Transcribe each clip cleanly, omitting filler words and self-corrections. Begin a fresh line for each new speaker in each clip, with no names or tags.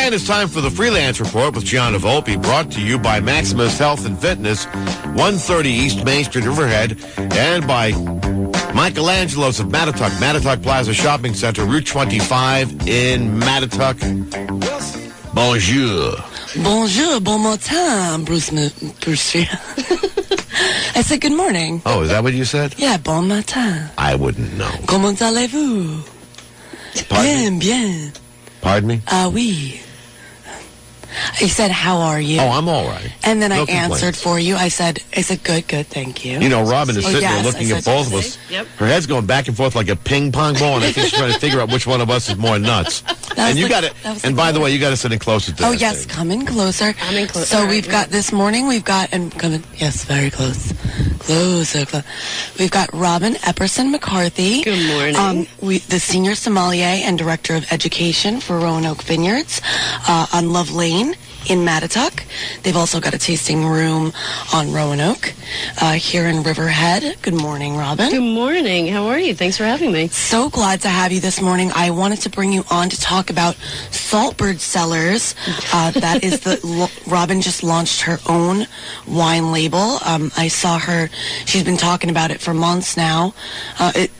And it's time for the Freelance Report with Gianna Volpe, brought to you by Maximus Health and Fitness, 130 East Main Street, Riverhead, and by Michelangelo's of Mattituck, Mattituck Plaza Shopping Center, Route 25 in Mattituck. Bonjour.
Bonjour, bon matin, Bruce. I said good morning.
Oh, is that what you said?
Yeah, bon matin.
I wouldn't know.
Comment allez-vous? Bien, bien.
Pardon me?
Ah, oui. I said, how are you?
Oh, I'm all right.
And then
No
I
complaints.
answered for you. I said, good, thank you.
You know, Robin is sitting there looking at both of us.
Yep.
Her head's going back and forth like a ping pong ball, and I think she's trying to figure out which one of us is more nuts. And you got to. And by the way, you got to sit in closer to.
Oh
that
yes,
thing.
come in closer.
I'm in closer.
So we've got this morning. We've got yes, very close, closer. We've got Robin Epperson McCarthy.
Good morning.
The senior sommelier and director of education for Roanoke Vineyards on Love Lane in Mattituck. They've also got a tasting room on Roanoke here in Riverhead. Good morning, Robin.
Good morning. How are you? Thanks for having me.
So glad to have you this morning. I wanted to bring you on to talk about Saltbird Cellars. That is Robin just launched her own wine label. I saw her. She's been talking about it for months now.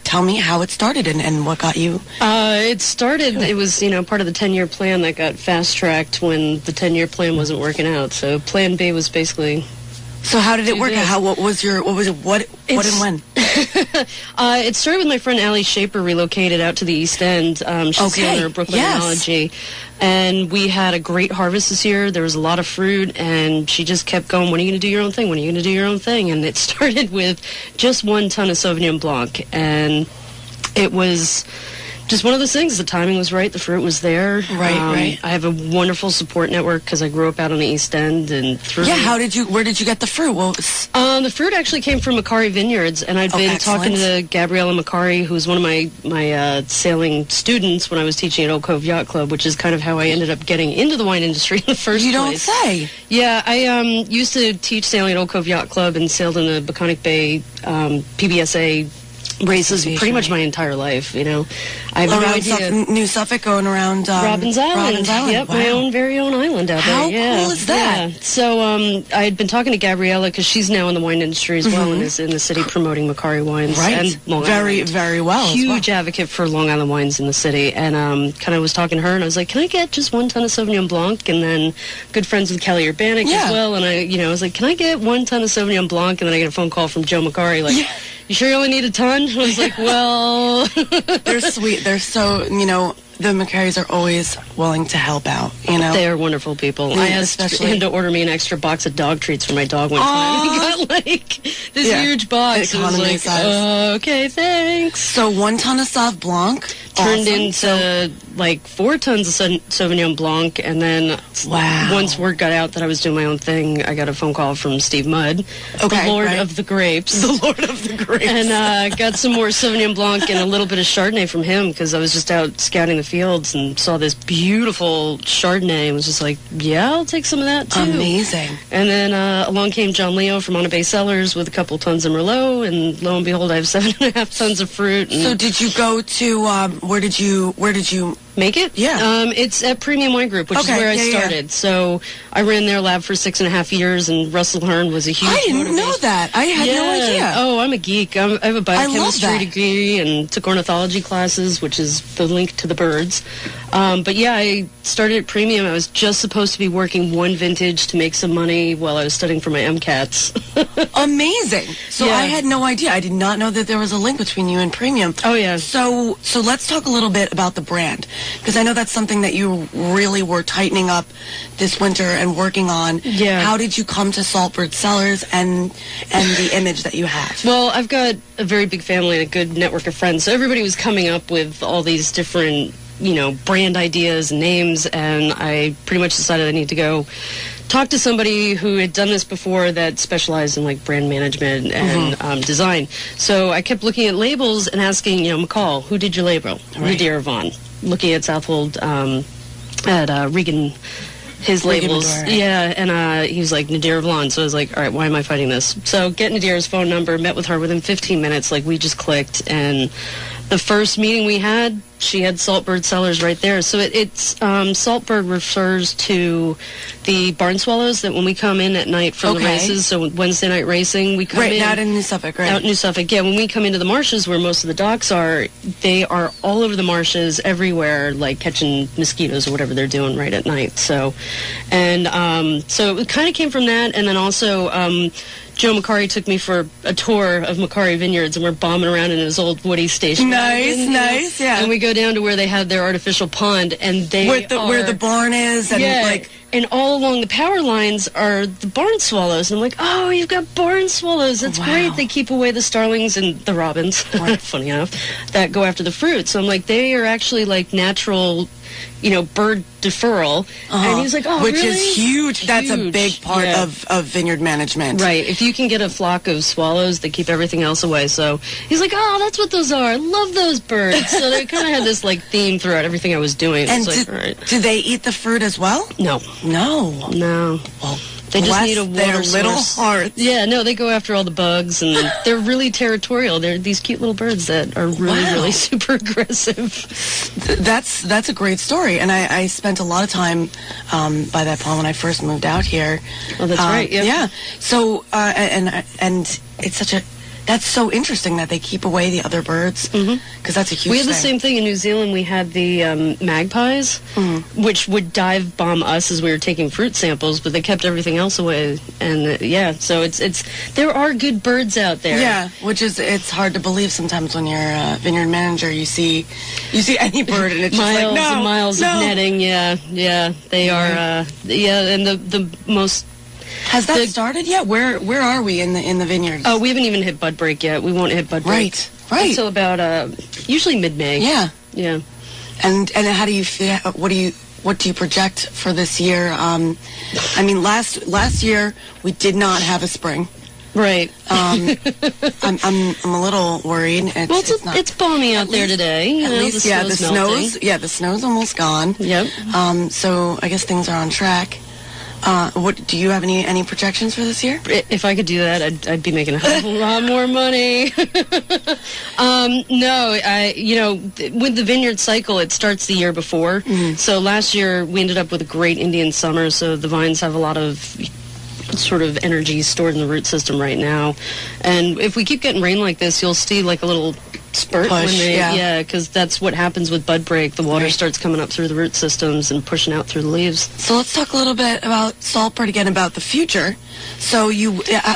Tell me how it started and what got you.
It started, it was, part of the 10-year plan that got fast-tracked when the 10-year plan wasn't working out. So Plan B was basically...
So how did it work? What and when?
It started with my friend Allie Shaper relocated out to the East End. She's the owner of Brooklyn Enology. And we had a great harvest this year. There was a lot of fruit, and she just kept going, when are you going to do your own thing? When are you going to do your own thing? And it started with just 1 ton of Sauvignon Blanc. And it was just one of those things. The timing was right. The fruit was there.
Right.
I have a wonderful support network because I grew up out on the East End. And
where did you get the fruit?
The fruit actually came from McCarthy Vineyards, and I'd been talking to Gabriella McCarthy, who's one of my sailing students when I was teaching at Oak Cove Yacht Club, which is kind of how I ended up getting into the wine industry in the first place.
You don't say.
Yeah, I used to teach sailing at Oak Cove Yacht Club and sailed in the Peconic Bay PBSA races pretty much my entire life, I have no idea.
New Suffolk going around
Robbins Island. Yep,
wow.
my own very own island out
How
there.
cool is that?
Yeah. So I had been talking to Gabriella because she's now in the wine industry as well and is in the city promoting Macari wines and Long Island.
Very well.
Huge advocate for Long Island wines in the city, and kind of was talking to her, and I was like, can I get just 1 ton of Sauvignon Blanc? And then good friends with Kelly Urbanic as well, and I was like, can I get 1 ton of Sauvignon Blanc? And then I get a phone call from Joe McCarty, like, you sure you only need a ton? I was like, well...
They're sweet. They're so, the McCarrys are always willing to help out,
They are wonderful people. I asked him to order me an extra box of dog treats for my dog one time. He got, this huge box. I was like, okay, thanks.
So 1 ton of Sauv Blanc
turned into, 4 tons of Sauvignon Blanc, and then once word got out that I was doing my own thing, I got a phone call from Steve Mudd, the Lord of the Grapes.
The Lord of the Grapes.
And got some more Sauvignon Blanc and a little bit of Chardonnay from him, because I was just out scouting the fields and saw this beautiful Chardonnay and was just like, yeah, I'll take some of that too.
Amazing.
And then along came John Leo from Monterey Cellars with a couple tons of Merlot, and lo and behold, I have 7.5 tons of fruit. And
so did you go to, where did you
make it?
Yeah.
It's at Premium Wine Group, which is where I started. Yeah. So I ran their lab for 6.5 years, and Russell Hearn was a huge
I didn't know that. I had no idea.
Oh, I'm a geek. I have a biochemistry degree and took ornithology classes, which is the link to the birds. But yeah, I started at Premium. I was just supposed to be working one vintage to make some money while I was studying for my MCATs.
Amazing. So I had no idea. I did not know that there was a link between you and Premium.
Oh, yeah.
So let's talk a little bit about the brand, because I know that's something that you really were tightening up this winter and working on.
Yeah.
How did you come to Saltbird Cellars and the image that you have?
Well, I've got a very big family and a good network of friends, so everybody was coming up with all these different, brand ideas and names, and I pretty much decided I need to go talk to somebody who had done this before that specialized in brand management and design. So I kept looking at labels and asking, McCall, who did your label? Nadir Vaughn. Looking at Southold at Regan, his labels. Yeah, and he was like, Nadir Vaughn. So I was like, all right, why am I fighting this? So get Nadir's phone number, met with her within 15 minutes. We just clicked, and the first meeting we had, she had Saltbird Cellars right there. So it's Saltbird refers to the barn swallows that when we come in at night for the races, so Wednesday night racing, we come in.
Out in New Suffolk, right?
Out in New Suffolk, yeah. When we come into the marshes where most of the docks are, they are all over the marshes, everywhere, like catching mosquitoes or whatever they're doing right at night. So, and so it kind of came from that, and then also Joe McCarthy took me for a tour of McCarthy Vineyards, and we're bombing around in his old Woody station.
Nice, yeah.
And we go down to where they had their artificial pond, and they
where the barn is, and
and all along the power lines are the barn swallows. And I'm like, oh, you've got barn swallows. That's great. They keep away the starlings and the robins, funny enough, that go after the fruit. So I'm like, they are actually like natural, bird deferral. And he's like, oh,
which
really?
is huge. That's a big part of vineyard management.
Right. If you can get a flock of swallows, they keep everything else away. So he's like, oh, that's what those are. I love those birds. So they kind of had this like theme throughout everything I was doing.
And
it's like, all right.
Do they eat the fruit as well?
No.
Well,
they just need a water
their
source.
little hearts.
Yeah, no, they go after all the bugs, and they're really territorial. They're these cute little birds that are really super aggressive.
That's a great story, and I spent a lot of time by that pond when I first moved out here.
Oh, that's right. Yep.
Yeah. So and it's such a. That's so interesting that they keep away the other birds, because that's a huge
We had the
thing.
same thing in New Zealand. We had the magpies, which would dive bomb us as we were taking fruit samples, but they kept everything else away. And so it's there are good birds out there.
Yeah, which is it's hard to believe sometimes when you're a vineyard manager. You see any bird and it's
miles
just like
and miles of netting. Yeah, they are. And the most.
Has that started yet? Where are we in the vineyards?
Oh, we haven't even hit bud break yet. We won't hit bud break until about usually mid-May.
Yeah. And how do you feel? What do you project for this year? I mean, last year we did not have a spring.
Right.
I'm a little worried.
It's balmy out there today.
At least, the snow's almost gone.
Yep.
So I guess things are on track. What do you have any projections for this year?
If I could do that, I'd be making a whole lot more money. No, with the vineyard cycle, it starts the year before. So last year we ended up with a great Indian summer. So the vines have a lot of sort of energy stored in the root system right now. And if we keep getting rain like this, you'll see like a little spurt because that's what happens with bud break. The water starts coming up through the root systems and pushing out through the leaves.
So let's talk a little bit about Saltbird again, about the future. So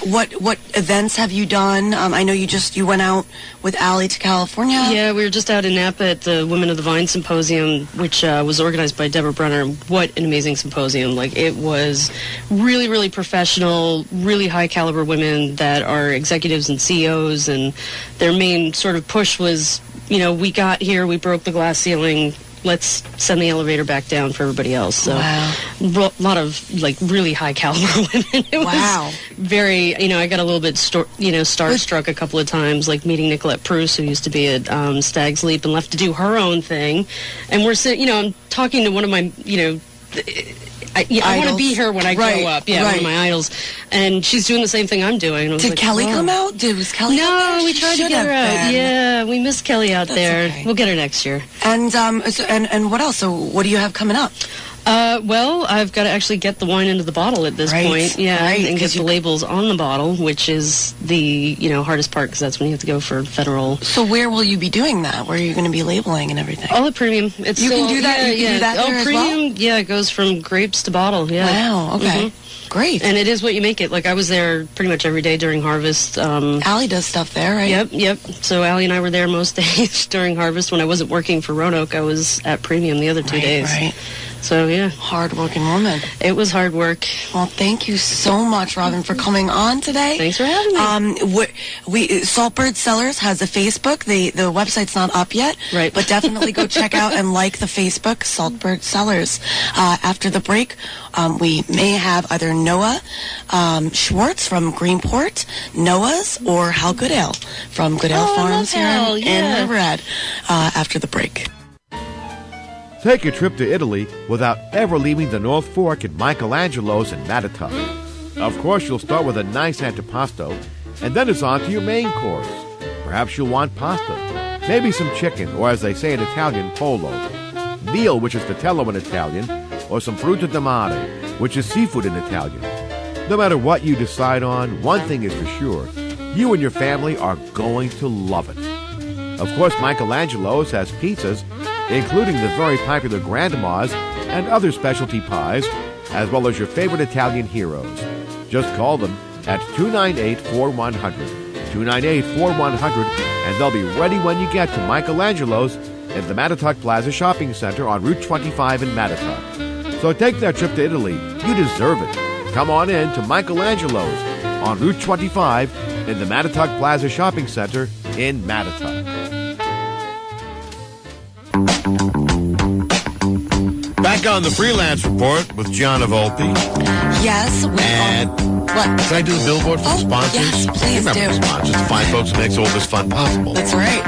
what events have you done? I know you went out with Allie to California.
Yeah, we were just out in Napa at the Women of the Vine Symposium, which was organized by Deborah Brenner. What an amazing symposium. Like, it was really, really professional, really high caliber women that are executives and CEOs, and their main sort of push was, we got here, we broke the glass ceiling, let's send the elevator back down for everybody else. So a lot of like really high caliber women. It was very, I got a little bit starstruck a couple of times, like meeting Nicolette Pruce, who used to be at Stag's Leap and left to do her own thing. And we're sitting, I'm talking to one of my, I want to be her when I grow up. Yeah, one of my idols. And she's doing the same thing I'm doing.
Did Kelly come out? Was Kelly out there?
No, we tried to get her out. Yeah, we missed Kelly out there.
Okay.
We'll get her next year.
And and what else? So what do you have coming up?
Well, I've got to actually get the wine into the bottle at this point. Yeah, and get the labels on the bottle, which is the hardest part, because that's when you have to go for federal.
So where will you be doing that? Where are you going to be labeling and everything?
All at Premium. You
can do that. You can do that there as well?
Premium. Yeah, it goes from grapes to bottle. Yeah.
Wow. Okay. Great.
And it is what you make it. Like, I was there pretty much every day during harvest.
Allie does stuff there, right?
Yep. So Allie and I were there most days during harvest. When I wasn't working for Roanoke, I was at Premium the other 2 days.
Right.
So, yeah.
Hard-working woman.
It was hard work.
Well, thank you so much, Robin, for coming on today.
Thanks for having me.
Saltbird Cellars has a Facebook. The website's not up yet.
Right.
But definitely go check out and like the Facebook, Saltbird Cellars. After the break, we may have either Noah Schwartz from Greenport, Noah's, or Hal Goodale from Goodale Farms here in Riverhead after the break.
Take a trip to Italy without ever leaving the North Fork at Michelangelo's in Mattituck. Of course, you'll start with a nice antipasto, and then it's on to your main course. Perhaps you'll want pasta.
maybe some chicken, or as they say in Italian, pollo, veal, which is vitello in Italian, or some frutta di mare, which is seafood in Italian. No matter what you decide on, one thing is for sure, you and your family are going to love it. Of course, Michelangelo's has pizzas, including the very popular Grandma's and other specialty pies, as well as your favorite Italian heroes. Just call them at 298-4100, 298-4100, and they'll be ready when you get to Michelangelo's in the Mattituck Plaza Shopping Center on Route 25 in Mattituck. So take that trip to Italy. You deserve it. Come on in to Michelangelo's on Route 25 in the Mattituck Plaza Shopping Center in Mattituck.
Back on the Freelance Report with Gianna Volpe.
Yes, we
And
what?
can I do the billboard for the sponsors?
Yes, please
You remember
do.
the sponsors, the fine folks who makes all this fun possible.
That's right.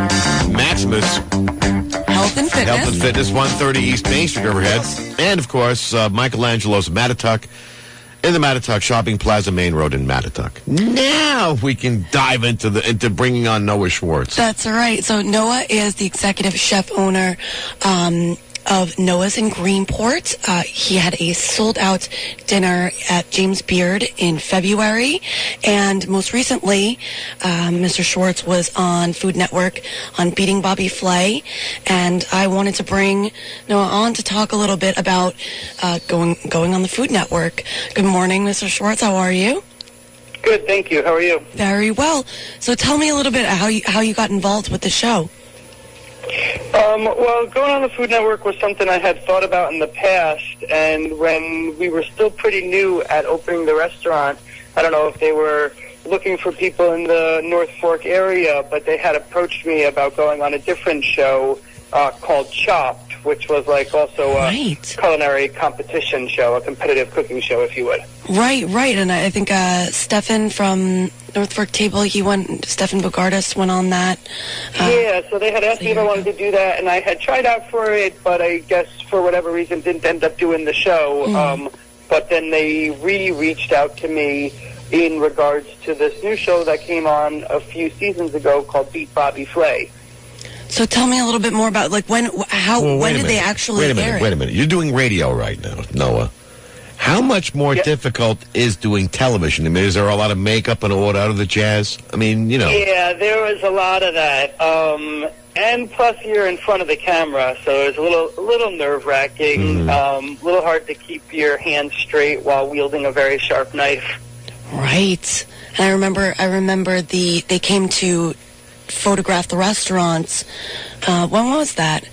Maximus,
Health and fitness.
Health and Fitness, 130 East Main Street, Riverhead. And, of course, Michelangelo's Mattituck in the Mattituck Shopping Plaza Main Road in Mattituck. Now we can dive into bringing on Noah Schwartz.
That's right. So Noah is the executive chef owner of Noah's in Greenport. He had a sold-out dinner at James Beard in February, and most recently, Mr. Schwartz was on Food Network on Beating Bobby Flay, and I wanted to bring Noah on to talk a little bit about going on the Food Network. Good morning, Mr. Schwartz. How are you?
Good, thank you. How are you?
Very well. So tell me a little bit how you got involved with the show.
Well, going on the Food Network was something I had thought about in the past, and when we were still pretty new at opening the restaurant, I don't know if they were looking for people in the North Fork area, but they had approached me about going on a different show called Chopped, which was like also a culinary competition show, a competitive cooking show, if you would.
Right. And I think Stefan from North Fork Table, Stefan Bogardus went on that.
Yeah, so they had asked me if I wanted to do that, and I had tried out for it, but I guess for whatever reason didn't end up doing the show. But then they reached out to me in regards to this new show that came on a few seasons ago called Beat Bobby Flay.
So tell me a little bit more about when did they actually air it?
Wait a minute. You're doing radio right now, Noah. How much more difficult is doing television? I mean, is there a lot of makeup and all that out of the jazz? I mean, you know.
Yeah, there was a lot of that. And plus you're in front of the camera, so it's a little nerve-wracking, a little hard to keep your hands straight while wielding a very sharp knife.
Right. And I remember they came to photograph the restaurants. When was that?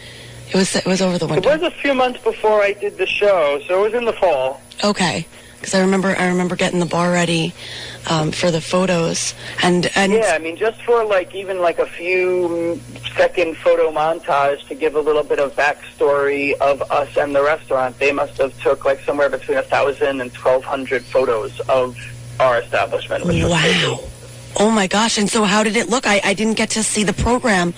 It was over the winter.
It was a few months before I did the show, so it was in the fall.
Okay, because I remember getting the bar ready for the photos, and
yeah, I mean, just for even a few second photo montage to give a little bit of backstory of us and the restaurant. They must have took somewhere between 1,000 and 1,200 photos of our establishment. Which was crazy.
Oh my gosh! And so, how did it look? I didn't get to see the program.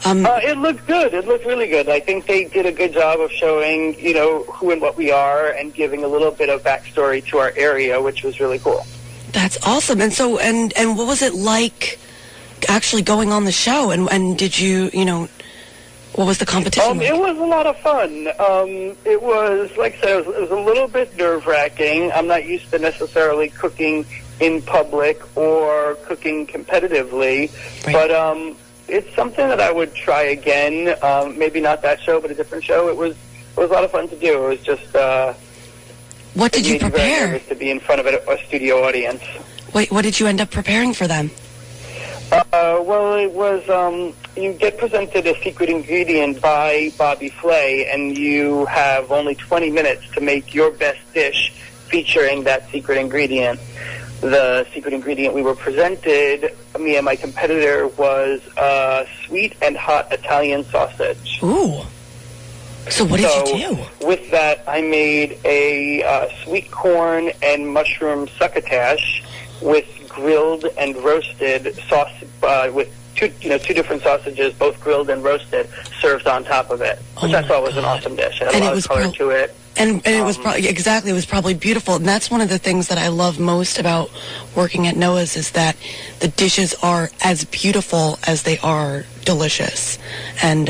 It looked good. It looked really good. I think they did a good job of showing, who and what we are, and giving a little bit of backstory to our area, which was really cool.
That's awesome. And so, and what was it like actually going on the show? And did you, what was the competition like?
It was a lot of fun. It was, like I said, it was a little bit nerve-wracking. I'm not used to necessarily cooking in public or cooking competitively, but it's something that I would try again. Maybe not that show, but a different show. It was a lot of fun to do. It was just
what did you prepare?
Very nervous to be in front of a studio audience.
Wait, what did you end up preparing for them?
Well, it was you get presented a secret ingredient by Bobby Flay, and you have only 20 minutes to make your best dish featuring that secret ingredient. The secret ingredient we were presented, me and my competitor, was sweet and hot Italian sausage.
Ooh. So what did you do?
With that, I made a sweet corn and mushroom succotash with grilled and roasted sauce, with two different sausages, both grilled and roasted, served on top of it, which I thought was an awesome dish. It had a lot of color to it.
And it was it was probably beautiful. And that's one of the things that I love most about working at Noah's is that the dishes are as beautiful as they are delicious. And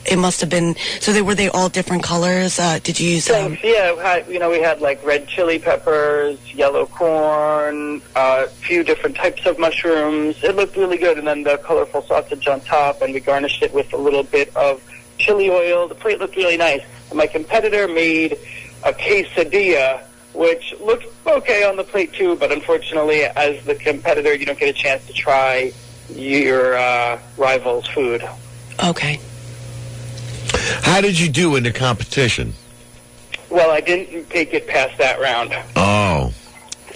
it must have been, so were they all different colors? Did you use...
yeah, we had like red chili peppers, yellow corn, a few different types of mushrooms. It looked really good. And then the colorful sausage on top, and we garnished it with a little bit of chili oil. The plate looked really nice. And my competitor made a quesadilla, which looked okay on the plate too, but unfortunately, as the competitor, you don't get a chance to try your rival's food.
Okay.
How did you do in the competition?
Well, I didn't make it past that round.
Oh.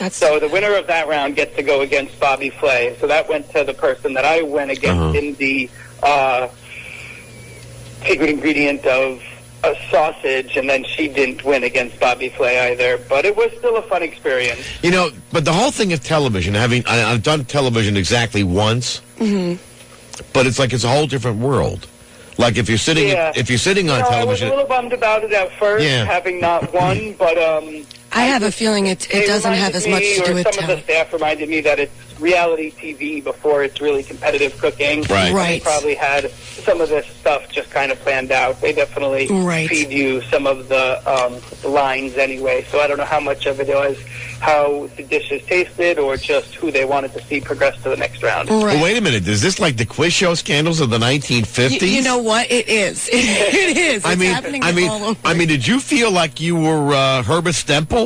So the winner of that round gets to go against Bobby Flay. So that went to the person that I went against in the secret ingredient of a sausage, and then she didn't win against Bobby Flay either. But it was still a fun experience.
You know, but the whole thing of television, I've done television exactly once, but it's like it's a whole different world. Like if you're sitting on television,
I was a little bummed about it at first, having not won, but
I have a feeling it doesn't have as much to do with
some of the staff reminded me that it's reality TV before it's really competitive cooking.
Right.
They probably had some of this stuff just kind of planned out. They definitely feed you some of the lines anyway. So I don't know how much of it was how the dishes tasted or just who they wanted to see progress to the next round.
Right.
Well, wait a minute. Is this like the quiz show scandals of the 1950s?
You know what? It is. It is. It's happening all over.
I mean, did you feel like you were Herbert Stemple?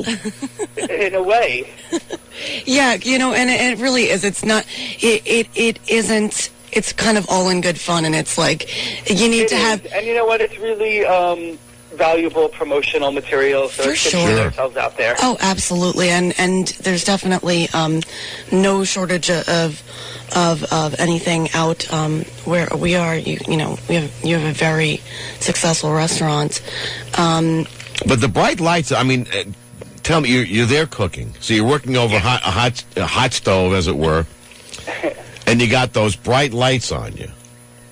In a way.
Yeah, and it really is. It's not. It isn't. It's kind of all in good fun, and it's like you need to have.
And you know what? It's really valuable promotional material. So
for sure.
Get ourselves out there.
Oh, absolutely, and there's definitely no shortage of anything out where we are. You have a very successful restaurant.
But the bright lights. I mean. Tell me, you're there cooking, so you're working over a hot stove, as it were, and you got those bright lights on you.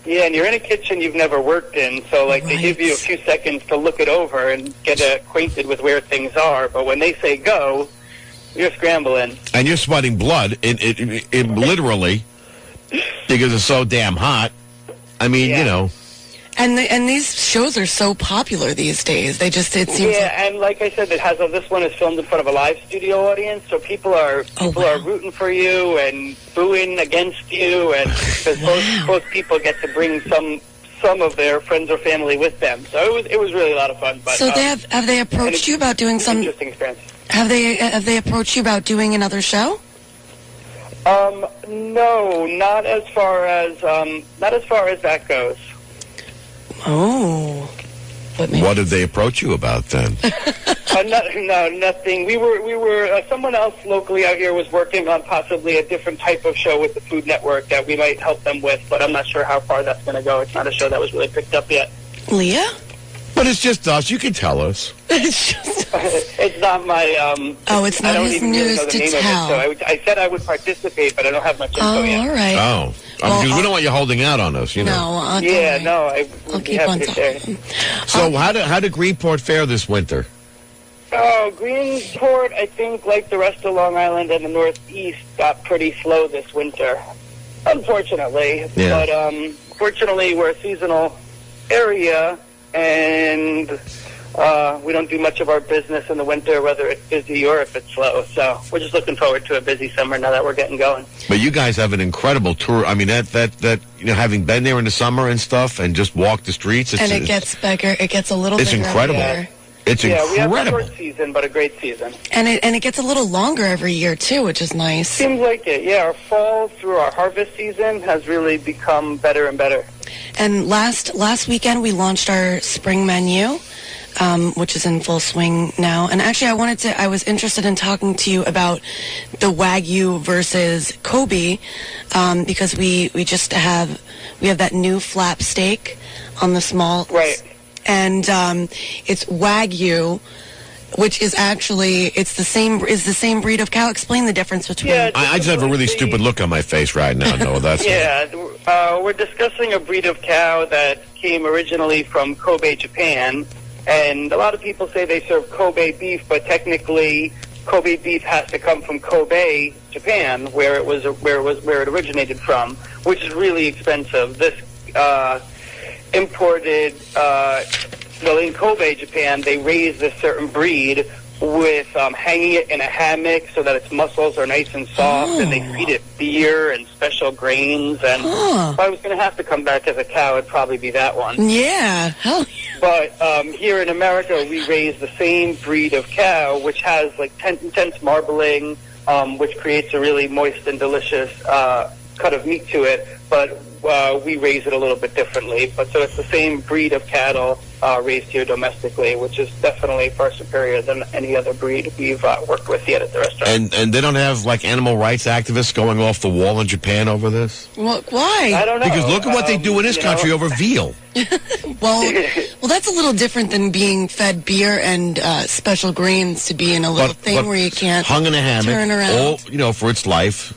Yeah, and you're in a kitchen you've never worked in, so they give you a few seconds to look it over and get acquainted with where things are. But when they say go, you're scrambling,
and you're sweating blood, in literally, because it's so damn hot. I mean,
And these shows are so popular these days. It seems
and like I said, this one is filmed in front of a live studio audience, so people are rooting for you and booing against you, and because both people get to bring some of their friends or family with them. So it was really a lot of fun. But,
so have they approached you about doing some
interesting experience?
Have they approached you about doing another show?
No, not as far as that goes.
Oh.
What did they approach you about then?
No, nothing. We were someone else locally out here was working on possibly a different type of show with the Food Network that we might help them with, but I'm not sure how far that's going to go. It's not a show that was really picked up yet.
Leah?
But it's just us. You can tell us.
It's not my...
it's not his news to tell.
So I said I would participate, but I don't have much info yet.
All right.
Oh. Because we don't want you holding out on us,
No,
I'll
keep on talking.
So how did Greenport fare this winter?
Oh, Greenport, I think, like the rest of Long Island and the Northeast, got pretty slow this winter, unfortunately.
Yeah.
But fortunately, we're a seasonal area, and we don't do much of our business in the winter, whether it's busy or if it's slow. So we're just looking forward to a busy summer now that we're getting going.
But you guys have an incredible tour. I mean, that having been there in the summer and stuff, and just walk the streets.
It gets bigger. It gets a little bigger.
It's incredible. It's incredible.
We have a short season, but a great season.
And it gets a little longer every year too, which is nice.
Seems like it. Yeah, our fall through our harvest season has really become better and better.
And last weekend we launched our spring menu, which is in full swing now. And actually, I was interested in talking to you about the Wagyu versus Kobe, because we have that new flap steak on the small.
Right.
And it's Wagyu, which is actually is the same breed of cow. Explain the difference between.
Yeah, I just have a really stupid look on my face right now. No, that's
we're discussing a breed of cow that came originally from Kobe, Japan, And a lot of people say they serve Kobe beef, but technically Kobe beef has to come from Kobe, Japan, where it originated from, which is really expensive. This imported, in Kobe, Japan, they raise this certain breed with hanging it in a hammock so that its muscles are nice and soft, and they feed it beer and special grains. And if I was going to have to come back as a cow, it'd probably be that one.
Yeah, hell yeah.
But here in America, we raise the same breed of cow, which has like intense marbling, which creates a really moist and delicious cut of meat to it. But we raise it a little bit differently. But so it's the same breed of cattle raised here domestically, which is definitely far superior than any other breed we've worked with yet at the restaurant.
And they don't have like animal rights activists going off the wall in Japan over this?
Well, why?
I don't know.
Because look at what they do in this country over veal.
Well, that's a little different than being fed beer and special grains to be in a little thing where you can't
hung in a hammock,
turn around.
all, for its life.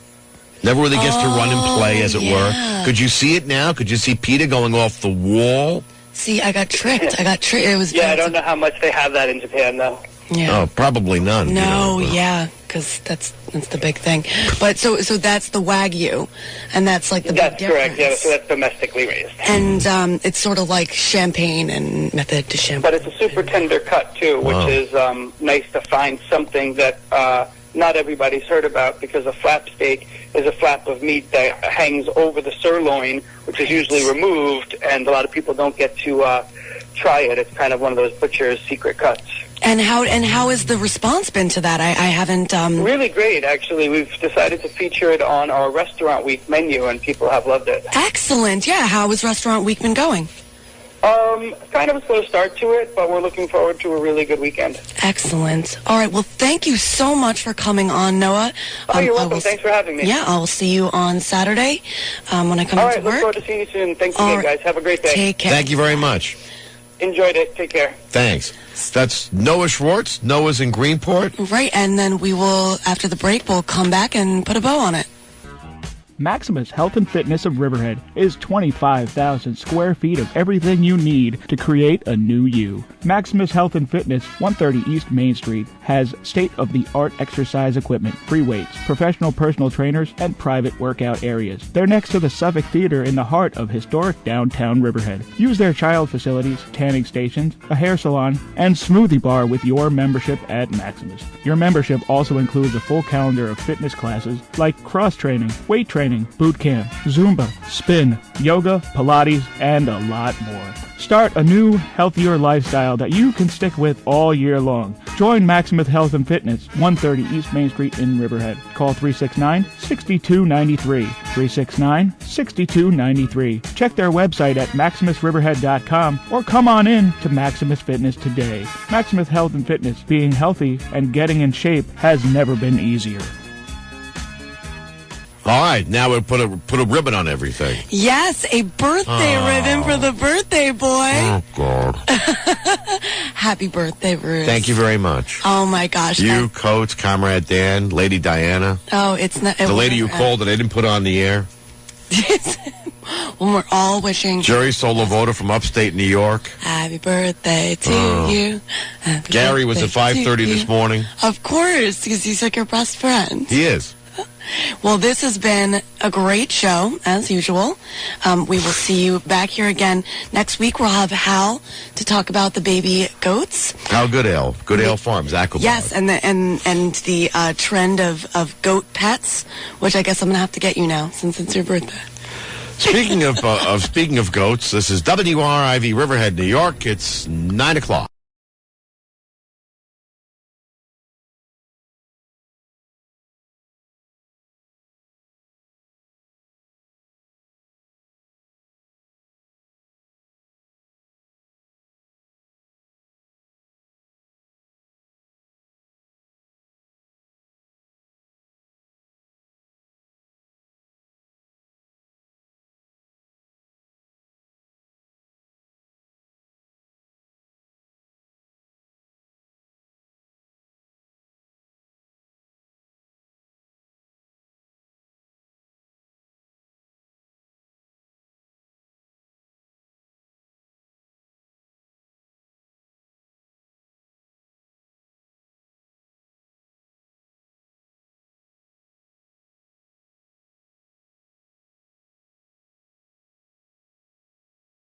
Never really gets to run and play, as it were. Could you see it now? Could you see PETA going off the wall?
See, I got tricked. It was.
Yeah, I don't know how much they have that in Japan, though.
Yeah.
Oh, probably none.
No, yeah, because that's the big thing. But so that's the Wagyu, and that's like the big difference.
Correct. Yeah, so that's domestically raised.
And it's sort of like champagne and method to champagne.
But it's a super tender cut too, which is nice to find something that not everybody's heard about, because a flap steak is a flap of meat that hangs over the sirloin, which is usually removed, and a lot of people don't get to try it. It's kind of one of those butcher's secret cuts.
And how has the response been to that? I haven't.
Really great, actually. We've decided to feature it on our Restaurant Week menu, and people have loved it.
Excellent. Yeah. How has Restaurant Week been going?
Kind of a slow start to it, but we're looking forward to a really good weekend.
Excellent. All right. Well, thank you so much for coming on, Noah.
Oh, you're welcome. Thanks for having me.
Yeah, I'll see you on Saturday when I come
All
into
right,
work.
look forward to seeing you soon. Thanks again, guys. Have a great day.
Take care.
Thank you very much.
Enjoyed it. Take care.
Thanks. That's Noah Schwartz. Noah's in Greenport.
Right, and then we will, after the break, we'll come back and put a bow on it.
Maximus Health and Fitness of Riverhead is 25,000 square feet of everything you need to create a new you. Maximus Health and Fitness, 130 East Main Street, has state-of-the-art exercise equipment, free weights, professional personal trainers, and private workout areas. They're next to the Suffolk Theater in the heart of historic downtown Riverhead. Use their child facilities, tanning stations, a hair salon, and smoothie bar with your membership at Maximus. Your membership also includes a full calendar of fitness classes like cross-training, weight training, boot camp, Zumba, spin, yoga, Pilates, and a lot more. Start a new, healthier lifestyle that you can stick with all year long. Join Maximus Health and Fitness, 130 East Main Street in Riverhead. Call 369-6293. 369-6293. Check their website at maximusriverhead.com or come on in to Maximus Fitness today. Maximus Health and Fitness, being healthy and getting in shape has never been easier.
All right, now we'll put a ribbon on everything.
Yes, a birthday ribbon for the birthday boy.
Oh, God.
Happy birthday, Bruce.
Thank you very much.
Oh, my gosh.
You, Coach, Comrade Dan, Lady Diana.
Oh, it's not...
The lady you called that I didn't put on the air.
When we're all wishing...
Jerry Solovota from upstate New York.
Happy birthday to you. Happy
Gary was at 5:30
you.
this morning.
Of course, because he's like your best friend.
He is.
Well, this has been a great show, as usual. We will see you back here again next week. We'll have Hal to talk about the baby goats.
Hal Goodale, Goodale Farms, Aquabog.
Yes, and the trend of goat pets, which I guess I'm going to have to get you now, since it's your birthday.
Speaking of goats, this is WRIV Riverhead, New York. It's 9 o'clock.